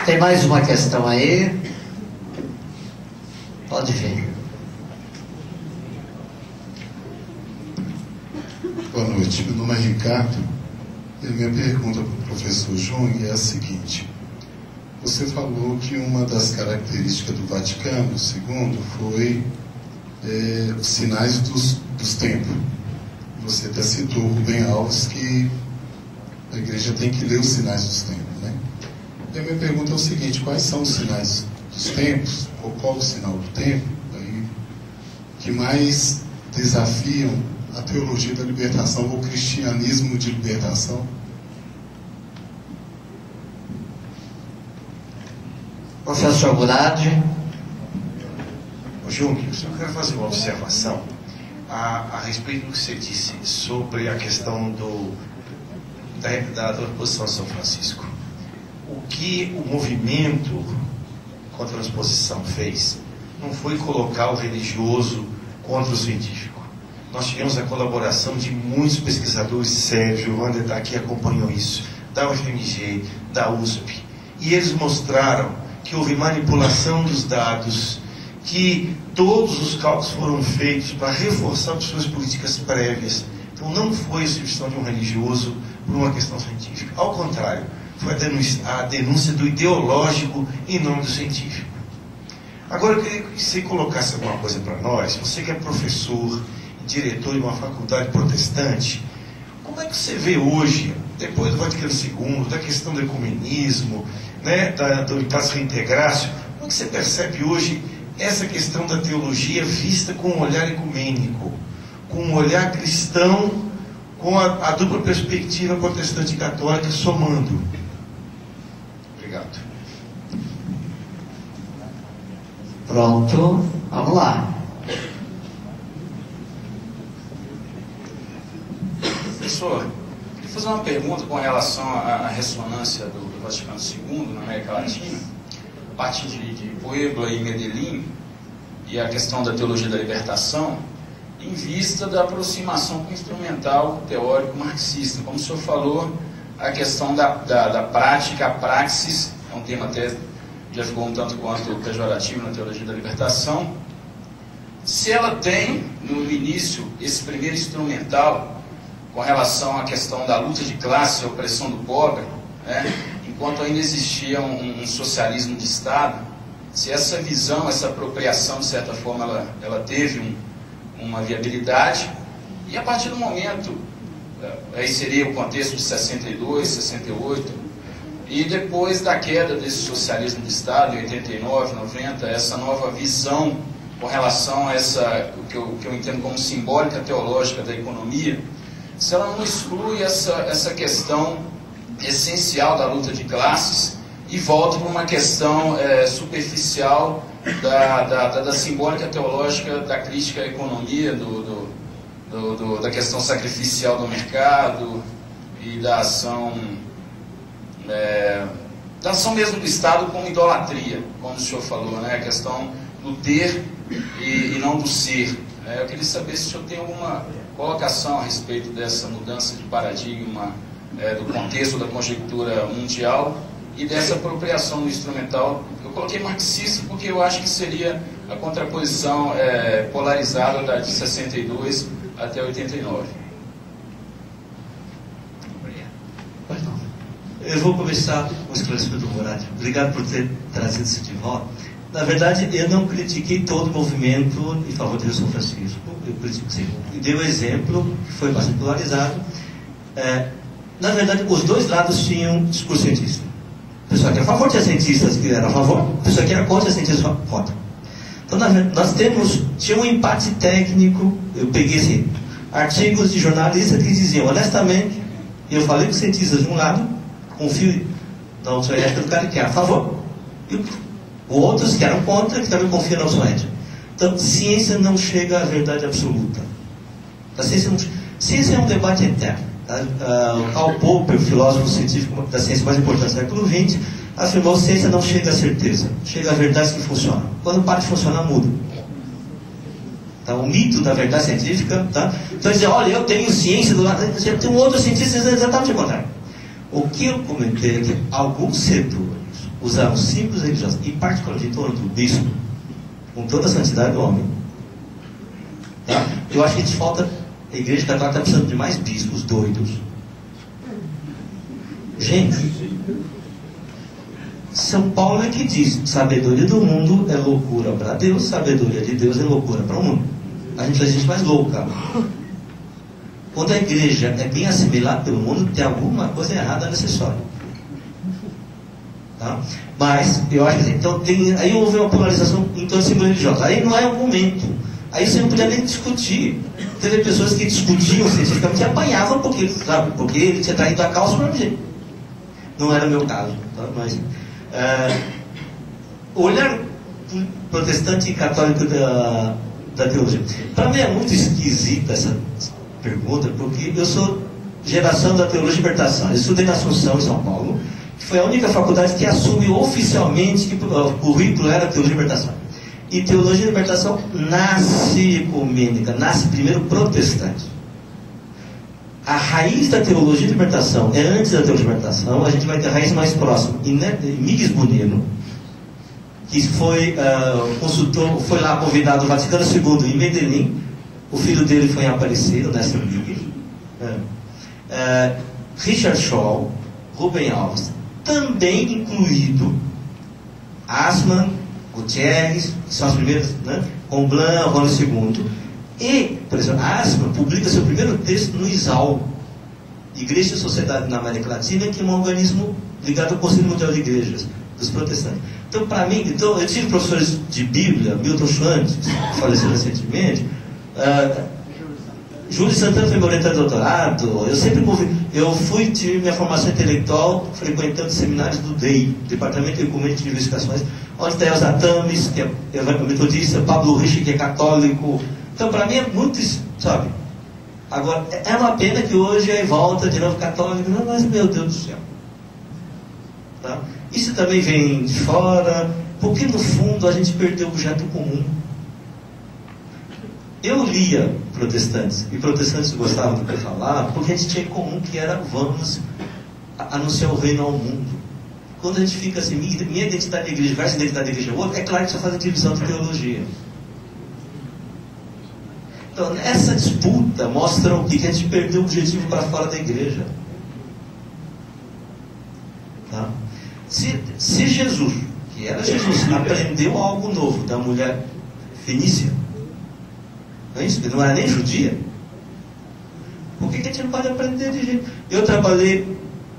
Tem mais uma questão aí? Pode vir. Boa noite, meu nome é Ricardo e a minha pergunta para o professor Jung é a seguinte: você falou que uma das características do Vaticano II foi os sinais dos tempos. Você até citou Rubem Alves que a igreja tem que ler os sinais dos tempos, né? E a minha pergunta é o seguinte: quais são os sinais dos tempos, ou qual o sinal do tempo aí, que mais desafiam a teologia da libertação ou o cristianismo de libertação? Professor Murad. Jung, eu só quero fazer uma observação a respeito do que você disse sobre a questão da transposição de São Francisco. O que o movimento contra a transposição fez não foi colocar o religioso contra o científico. Nós tivemos a colaboração de muitos pesquisadores sérios, o Wander está aqui, acompanhou isso, da UFMG, da USP, e eles mostraram que houve manipulação dos dados, que todos os cálculos foram feitos para reforçar opções políticas prévias. Então não foi a substituição de um religioso por uma questão científica. Ao contrário, foi a denúncia do ideológico em nome do científico. Agora eu queria que você colocasse alguma coisa para nós, você que é professor, diretor de uma faculdade protestante, como é que você vê hoje, depois do Vaticano II, da questão do ecumenismo, né, do Paz Reintegratio, como é que você percebe hoje essa questão da teologia vista com um olhar ecumênico, com um olhar cristão, com a dupla perspectiva protestante e católica somando? Obrigado. Pronto, vamos lá. Professor, queria fazer uma pergunta com relação à ressonância do Vaticano II na América Latina, a partir de Puebla e Medellín, e a questão da teologia da libertação, em vista da aproximação com o instrumental teórico marxista. Como o senhor falou, a questão da prática, a praxis, é um tema até já ficou um tanto quanto pejorativo na teologia da libertação. Se ela tem, no início, esse primeiro instrumental com relação à questão da luta de classe, a opressão do pobre, né, enquanto ainda existia um socialismo de Estado, se essa visão, essa apropriação, de certa forma, ela teve uma viabilidade, e a partir do momento, aí seria o contexto de 62, 68, e depois da queda desse socialismo de Estado, em 89, 90, essa nova visão com relação a o que eu entendo como simbólica teológica da economia, se ela não exclui essa questão essencial da luta de classes e volta para uma questão superficial da simbólica teológica, da crítica à economia, da questão sacrificial do mercado e da ação mesmo do Estado como idolatria, como o senhor falou, né? A questão do ter e não do ser. Eu queria saber se o senhor tem alguma colocação a respeito dessa mudança de paradigma do contexto da conjectura mundial e dessa apropriação do instrumental. Eu coloquei marxista porque eu acho que seria a contraposição polarizada da de 62 até 89. Eu vou começar com o esclarecimento do Murad. Obrigado por ter trazido isso de volta. Na verdade, eu não critiquei todo o movimento em favor de São Francisco. Eu critiquei. E dei o exemplo, que foi bastante polarizado. Na verdade, os dois lados tinham discurso cientista. O pessoal que era a favor tinha cientistas que eram a favor, o pessoal que era contra cientistas contra. Então, nós tinha um empate técnico. Eu peguei assim, artigos de jornalistas que diziam, honestamente, eu falei com cientistas de um lado, confio na opção ética do cara que era a favor, e outros que eram contra, que também confiam na opção ética. Então, ciência não chega à verdade absoluta. Ciência é um debate eterno. Karl Popper, o filósofo científico da ciência mais importante do século XX, afirmou que a ciência não chega à certeza, chega à verdade que funciona. Quando para de funcionar, muda. Tá? O mito da verdade científica, tá? Então dizer, olha, eu tenho ciência do lado, tem um outro cientista exatamente o contrário. O que eu comentei é que alguns setores, usaram símbolos religiosos, e particularmente em torno do bispo, com toda a santidade do homem. Tá? Eu acho que a Igreja Católica está precisando de mais bispos doidos. Gente, São Paulo é que diz: sabedoria do mundo é loucura para Deus, sabedoria de Deus é loucura para o mundo. A gente faz gente mais louca. Quando a igreja é bem assimilada pelo mundo, tem alguma coisa errada nessa história. Tá? Mas, eu acho que então, aí houve uma polarização em torno do símbolo religioso. Aí não é o momento. Aí você não podia nem discutir. Teve pessoas que discutiam cientificamente e apanhavam porque ele tinha traído a causa para mim. Não era o meu caso. Tá? Mas, o olhar protestante e católico da teologia. Para mim é muito esquisita essa pergunta, porque eu sou geração da teologia de libertação. Eu estudei na Assunção, em São Paulo, que foi a única faculdade que assume oficialmente que o currículo era teologia de libertação. E teologia de libertação nasce ecumênica, nasce primeiro protestante. A raiz da teologia de libertação é antes da teologia de libertação. A gente vai ter a raiz mais próxima em Miguel Bonino, que foi consultor, foi lá convidado do Vaticano II em Medellín. O filho dele foi em Aparecida, o Néstor Miguel. Richard Shaw, Rubem Alves, também incluído Assmann, Gutierrez, que são as primeiras, né? Comblan, Rony II. E, por exemplo, Assmann publica seu primeiro texto no ISAL, Igreja e Sociedade na América Latina, que é um organismo ligado ao Conselho Mundial de Igrejas dos protestantes. Então, para mim, eu tive professores de Bíblia, Milton Schwantes, que faleceu recentemente, Júlio Santana foi meu orientador de doutorado. Tive minha formação intelectual frequentando seminários do DEI, Departamento de Ecumênico de Investigações, onde tem Elza Tames, que é metodista, Pablo Rich, que é católico. Então, para mim é muito, sabe? Agora, é uma pena que hoje aí volta de novo católico, não, mas meu Deus do céu. Tá? Isso também vem de fora, porque no fundo a gente perdeu o objeto comum. Eu lia protestantes, e protestantes gostavam do que eu falava, porque a gente tinha em comum que era: vamos anunciar o reino ao mundo. Quando a gente fica assim, minha identidade de igreja versus a identidade de igreja outra, é claro que só faz a divisão de teologia. Então, essa disputa mostra o que a gente perdeu o objetivo para fora da igreja. Tá? Se Jesus, que era Jesus, aprendeu algo novo da mulher fenícia, não é isso? Que não era nem judia, por que a gente não pode aprender de jeito? Eu trabalhei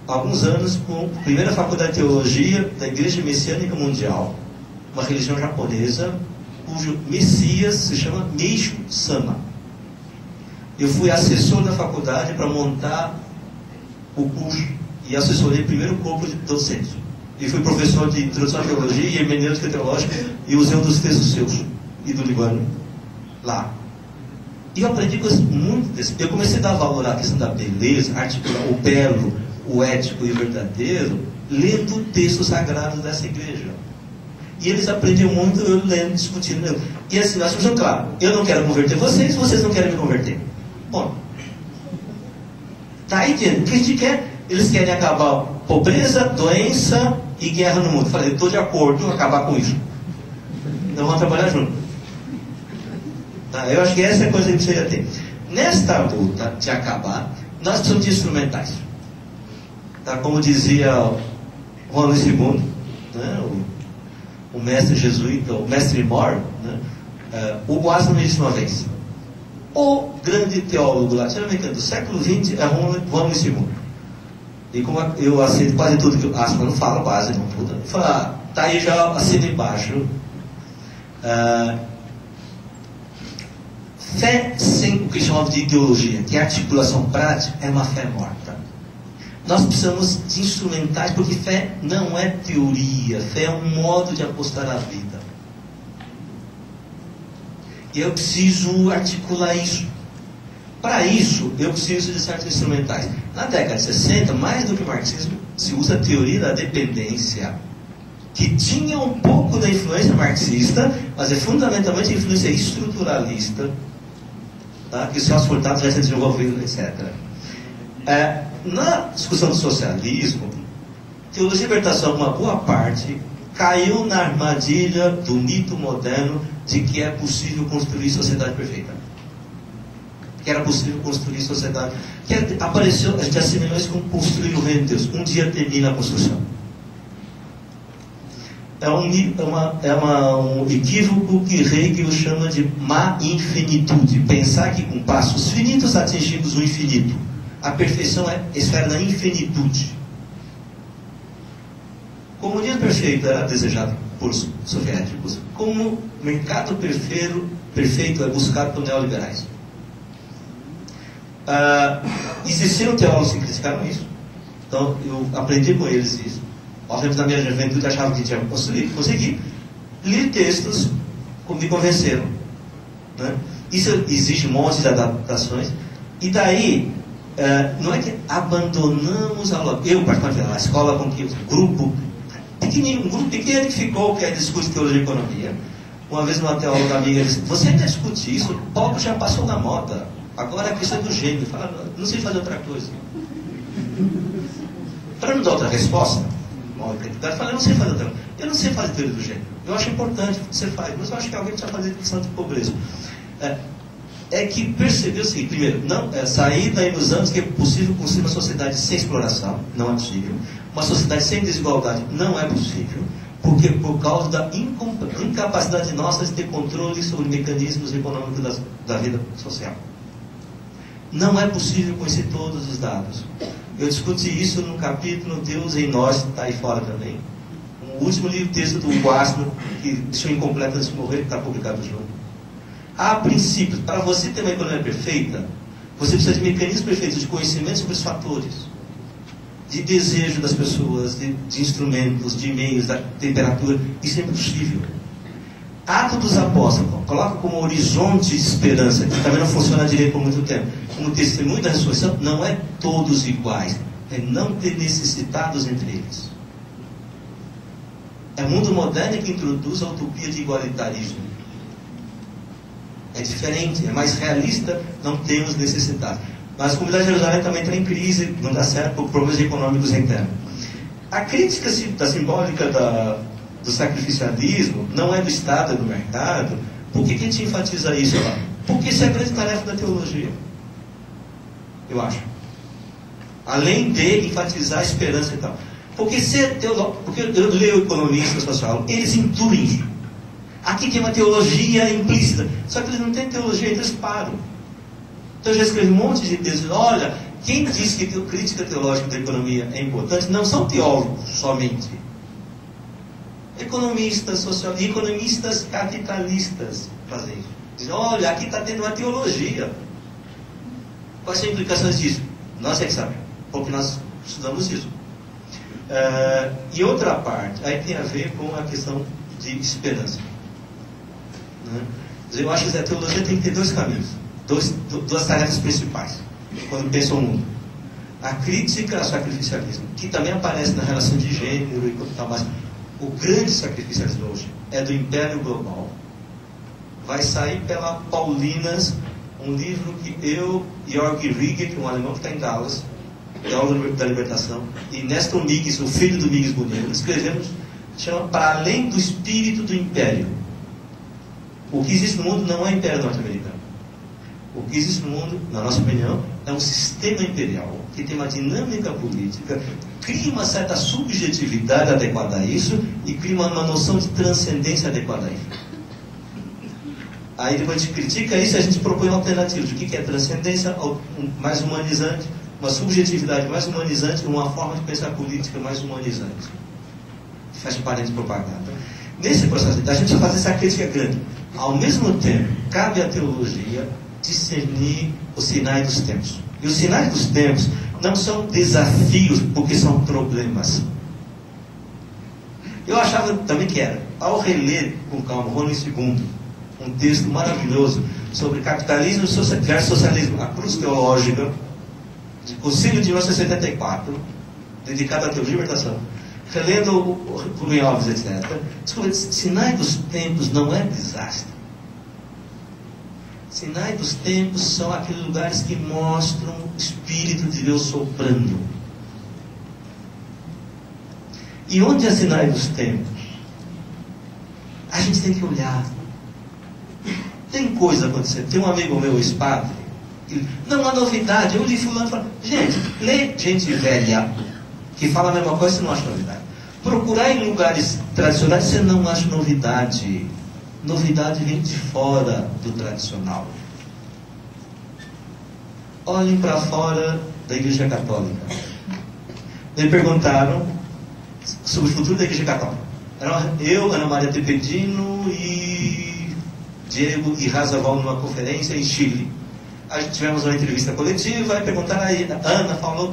há alguns anos com a primeira faculdade de teologia da Igreja Messiânica Mundial, uma religião japonesa cujo Messias se chama Meishu Sama. Eu fui assessor da faculdade para montar o curso e assessorei o primeiro corpo de docentes. E fui professor de introdução à teologia e hermenêutica teológica e usei um dos textos seus e do Libano lá. E eu aprendi coisas muito desse. Eu comecei a dar valor à questão da beleza, articular o belo, o ético e o verdadeiro, lendo o texto sagrado dessa igreja. E eles aprendiam muito, eu lendo, discutindo. E assim, nós falamos: claro, eu não quero converter vocês, vocês não querem me converter. Bom, tá aí dentro. O que a gente quer? Eles querem acabar pobreza, doença e guerra no mundo. Eu falei: estou de acordo em acabar com isso. Então vamos trabalhar juntos. Tá? Eu acho que essa é a coisa que precisa ter. Nesta luta de acabar, nós precisamos de instrumentais. Tá? Como dizia Juan Luís II, né? O mestre jesuíta, o mestre Mor, né? O Aslan me disse uma vez: o grande teólogo latino-americano do século XX é Juan Luís II. E como eu aceito quase tudo que o Aslan não fala, base não tudo, eu falo: tá aí, já assina embaixo. Fé sem o que chamamos de ideologia, que é articulação prática, é uma fé morta. Nós precisamos de instrumentais, porque fé não é teoria, fé é um modo de apostar a vida. E eu preciso articular isso. Para isso, eu preciso de certos instrumentais. Na década de 60, mais do que o marxismo, se usa a teoria da dependência, que tinha um pouco da influência marxista, mas é fundamentalmente a influência estruturalista, tá? Que o Celso Furtado já se desenvolveu, etc. Na discussão do socialismo, teologia da libertação, uma boa parte, caiu na armadilha do mito moderno de que é possível construir sociedade perfeita. Que era possível construir sociedade. Que apareceu, a gente assimilou isso com construir o reino de Deus. Um dia termina a construção. É um equívoco que Hegel chama de má infinitude. Pensar que com passos finitos atingimos o infinito. A perfeição é a esfera da infinitude. O comunismo perfeito era desejado por soviéticos, como o mercado perfeito é buscado por neoliberais. Existiram teólogos que criticaram isso. Então eu aprendi com eles isso. Obviamente, na minha juventude achava que tinha conseguido. Li textos que me convenceram, né? Isso exige um monte de adaptações. E daí, não é que abandonamos a aula. Eu, particularmente, a escola com que um grupo pequeno que ficou, que é discute teologia e economia. Uma vez uma teóloga amiga disse: você ainda discute isso? Paulo já passou na moda. Agora a questão é do gênero. Fala, não sei fazer outra coisa. Para não dar outra resposta, eu falei, não sei fazer outra coisa. Eu não sei fazer teoria do gênero. Eu acho importante que você faz, mas eu acho que alguém precisa fazer questão de pobreza. É que percebeu o seguinte: primeiro, sair daí nos anos que é possível construir uma sociedade sem exploração, não é possível. Uma sociedade sem desigualdade não é possível, porque por causa da incapacidade nossa de ter controle sobre mecanismos econômicos da vida social. Não é possível conhecer todos os dados. Eu discuti isso no capítulo Deus em Nós, está aí fora também. O último livro texto do Guasno, que deixou incompleto antes de morrer, que está publicado junto. Há princípios. Para você ter uma economia perfeita, você precisa de mecanismos perfeitos de conhecimento sobre os fatores, de desejo das pessoas, de instrumentos, de meios, da temperatura. Isso é impossível. Atos dos Apóstolos coloca como horizonte de esperança, que também não funciona direito por muito tempo, como testemunho da ressurreição. Não é todos iguais, é não ter necessitados entre eles. É o mundo moderno que introduz a utopia de igualitarismo. É diferente, é mais realista, não temos necessitados. Mas a comunidade de Jerusalém também está em crise, não dá certo por problemas econômicos internos. A crítica da simbólica do sacrificialismo não é do Estado, é do mercado. Por que a gente enfatiza isso lá? Porque isso é a grande tarefa da teologia, eu acho. Além de enfatizar a esperança e tal. Porque eu leio economistas, social, eles intuem isso. Aqui tem uma teologia implícita, só que eles não têm teologia, eles param. Então eu já escrevi um monte de textos. Olha, quem diz que a crítica teológica da economia é importante não são teólogos somente. Economistas, socialistas, e economistas capitalistas fazem isso. Dizem, olha, aqui está tendo uma teologia. Quais são as implicações disso? Nós é que sabemos, porque nós estudamos isso. E outra parte, aí tem a ver com a questão de esperança. Né? Eu acho que a teologia tem que ter dois caminhos, duas tarefas principais, quando pensa o mundo. A crítica ao sacrificialismo, que também aparece na relação de gênero e tal, mas o grande sacrificialismo hoje é do Império Global. Vai sair pela Paulinas um livro que eu, Jörg Rieger, que é um alemão que está em Dallas, teólogo da libertação, e Nestor Migues, o filho do Migues Bonito, escrevemos, chama Para Além do Espírito do Império. O que existe no mundo não é o Império Norte-Americano. O que existe no mundo, na nossa opinião, é um sistema imperial que tem uma dinâmica política, cria uma certa subjetividade adequada a isso e cria uma noção de transcendência adequada a isso. Aí depois a gente critica isso e a gente propõe uma alternativa de o que é transcendência mais humanizante, uma subjetividade mais humanizante, uma forma de pensar política mais humanizante. Fecha parênteses propaganda. Nesse processo, a gente faz essa crítica grande. Ao mesmo tempo, cabe à teologia discernir os sinais dos tempos. E os sinais dos tempos não são desafios, porque são problemas. Eu achava também que era. Ao reler com calma Rômulo II, um texto maravilhoso sobre capitalismo versus socialismo, a cruz teológica, de Concílio de 1974, dedicado à teologia de libertação, relendo o Rubem Alves, etc. Desculpa, sinais dos tempos não é desastre. Sinais dos tempos são aqueles lugares que mostram o Espírito de Deus soprando. E onde é sinais dos tempos? A gente tem que olhar. Tem coisa acontecendo. Tem um amigo meu, ex-padre, não há novidade. Eu li fulano e falo, gente, lê gente velha que fala a mesma coisa, você não acha novidade. Procurar em lugares tradicionais, você não acha novidade. Novidade vem de fora do tradicional. Olhem para fora da Igreja Católica. Me perguntaram sobre o futuro da Igreja Católica. Eu, Ana Maria Tepedino e Diego e Razaval numa conferência em Chile. A gente tivemos uma entrevista coletiva e perguntaram aí, a Ana falou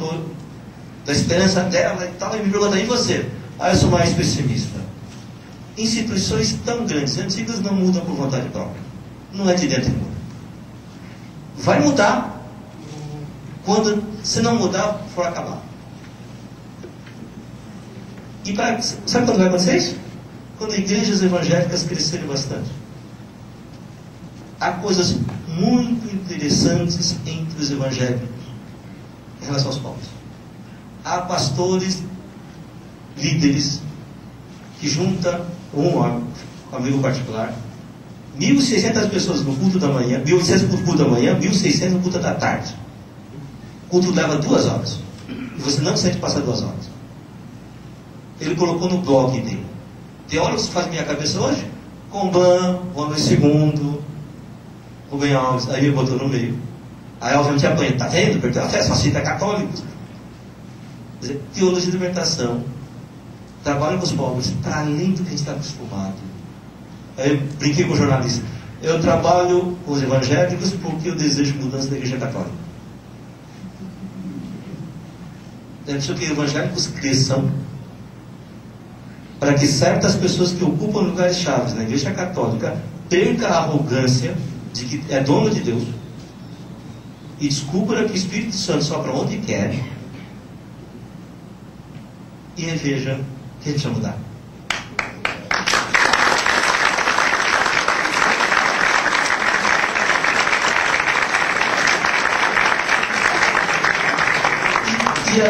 da esperança dela e tal, e me perguntaram, e você? Eu sou mais pessimista. Instituições tão grandes, antigas, não mudam por vontade própria. Não é de dentro que muda. Vai mudar quando, se não mudar, for acabar. E sabe quando vai acontecer isso? Quando igrejas evangélicas crescerem bastante. Há coisas muito interessantes entre os evangélicos em relação aos povos. Há pastores, líderes, que juntam um amigo particular, 1.600 pessoas no culto da manhã, 1.800 no culto da manhã, 1.600 no culto da tarde. O culto leva 2 horas. E você não sente passar 2 horas. Ele colocou no blog dele. Teólogos que fazem minha cabeça hoje? Comban, Rômulo II, Rubem Alves. Aí ele botou no meio. Aí obviamente apanha. Está vendo? Porque a fé só cita católicos. Quer dizer, teologia de libertação. Trabalho com os pobres para além do que a gente está acostumado. Aí eu brinquei com o jornalista. Eu trabalho com os evangélicos porque eu desejo mudança da Igreja Católica. Eu preciso que evangélicos cresçam para que certas pessoas que ocupam lugares chaves na Igreja Católica percam a arrogância de que é dono de Deus e descubra que o Espírito Santo sopra onde quer e reveja que ele precisa mudar.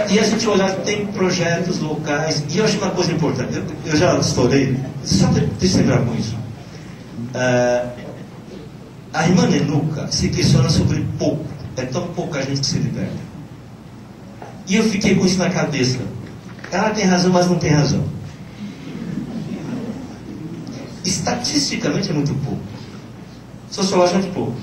E a gente olhar, tem projetos locais, e eu acho uma coisa importante, eu já estourei, só para se lembrar com isso. A irmã Nenuca se questiona sobre pouco, é tão pouca gente que se liberta. E eu fiquei com isso na cabeça. Ela tem razão, mas não tem razão. Estatisticamente é muito pouco, sociologicamente pouco.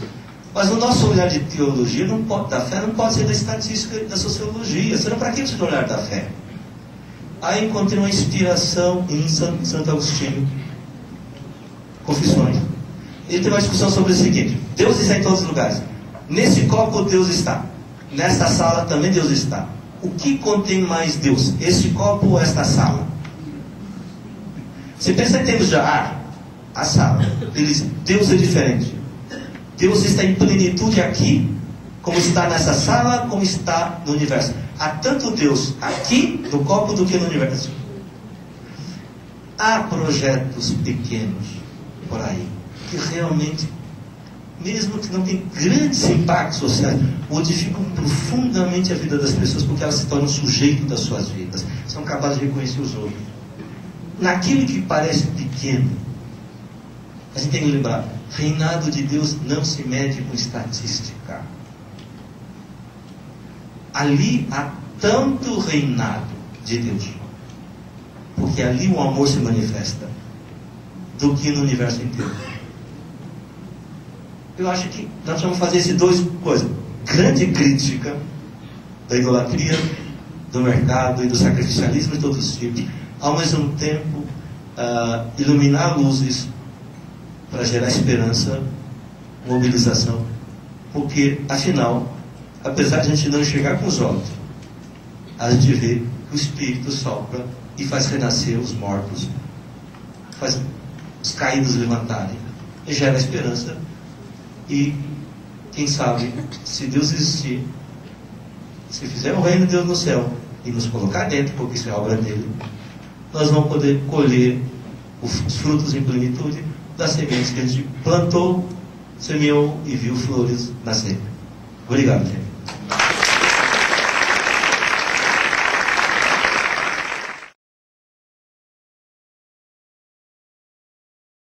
Mas o nosso olhar de teologia da fé não pode ser da estatística e da sociologia. Senão, para que você olhar da fé? Aí encontrei uma inspiração em Santo Agostinho, Confissões. Ele tem uma discussão sobre o seguinte: Deus está em todos os lugares. Nesse copo Deus está. Nesta sala também Deus está. O que contém mais Deus? Esse copo ou esta sala? Você pensa em termos de a sala. Ele diz, Deus é diferente. Deus está em plenitude aqui, como está nessa sala, como está no universo. Há tanto Deus aqui no copo do que no universo. Há projetos pequenos por aí, que realmente, mesmo que não tenham grandes impactos sociais, modificam profundamente a vida das pessoas, porque elas se tornam sujeito das suas vidas, são capazes de reconhecer os outros. Naquilo que parece pequeno, a gente tem que lembrar, reinado de Deus não se mede com estatística. Ali há tanto reinado de Deus, porque ali o amor se manifesta, do que no universo inteiro. Eu acho que nós vamos fazer essas 2 coisas. Grande crítica da idolatria, do mercado e do sacrificialismo de todos os tipos. Ao mesmo tempo, iluminar luzes para gerar esperança, mobilização. Porque, afinal, apesar de a gente não enxergar com os olhos, a gente vê que o Espírito sopra e faz renascer os mortos, faz os caídos levantarem, e gera esperança. E, quem sabe, se Deus existir, se fizer o reino de Deus no céu e nos colocar dentro, porque isso é obra dele, nós vamos poder colher os frutos em plenitude das sementes que a gente plantou, semeou e viu flores nascer. Obrigado, gente.